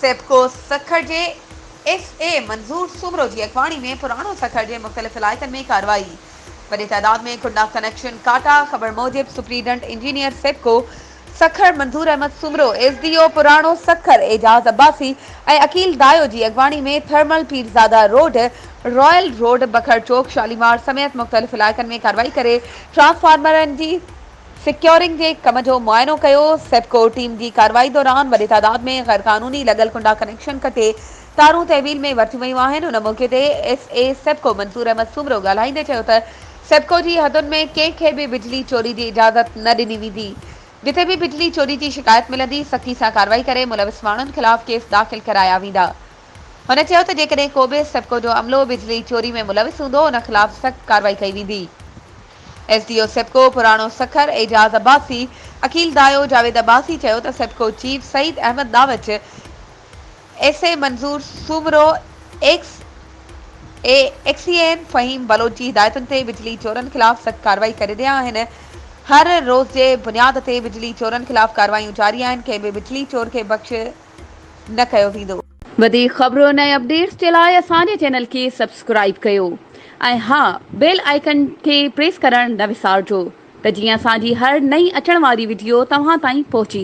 सेप्को सखर जे SA मंजूर सूमरो की अगवाणी में पुरानो सखर के मुख्तलिफ इलाक़नि में कार्रवाई। वॾे तादाद में कुंडा कनेक्शन काटा। ख़बर मूजिब सुप्रीडेंट इंजीनियर सेप्को सखर मंजूर अहमद सूमरो, SDO पुरानो सखर एजाज अब्बासी और अकील दायो की अगवाणी में thermal Pirzada road, royal road, बखर चौक, शालीमार समेत मुख्तलिफ इलाक़नि में कार्रवाई करे ट्रांसफार्मरनि की सिक्योरिंग के कम जो मुआयनो कयो। सेप्को टीम की कार्रवाई दौरान वॾे तादाद में गैर कानूनी लगल कुंडा कनेक्शन कटे तारूं तहवील में वरती वयूं आहिनि। उन मौके ते SA सेप्को मंसूर अहमद सूमरो ॻाल्हाईंदे चयो त सेप्को की हदुनि में कंहिंखे भी बिजली चोरी की इजाज़त न ॾिनी वेंदी। जिथे भी बिजली चोरी की शिकायत मिलंदी सख़्ती सां कार्रवाई करे मुलविस माण्हुनि खिलाफ़ केस दाख़िल कराया वेंदा। हुन चयो त जेकॾहिं को भी सेप्को जो अमलो बिजली चोरी में मुलविस हूंदो उन खिलाफ़ सख़्त कार्रवाई कई वेंदी। SDO सेप्को पुरानो सखर एजाज अब्बासी, अकील दायो जावेद अब्बासी चयो त सेप्को चीफ सईद अहमद दावच, SA मंजूर सूमरो, XEN फ़हीम बलोच की हिदायतुनि ते बिजली चोरनि खिलाफ़ सख़्त कार्रवाई करे रहिया आहिनि। हर रोज़ के बुनियाद ते बिजली चोरनि खिलाफ़ कार्रवाई जारी आहिनि। कंहिं भी बिजली चोर के बख्श न कयो वेंदो। वधीक ख़बरुनि ऐं अपडेट्स के लाइ असांजे चैनल के सब्सक्राइब कयो ऐं हाँ, बेल आइकन के प्रेस करण न विसारजो त जीअं असांजी हर नई अचण वारी वीडियो तव्हां ताईं पहुची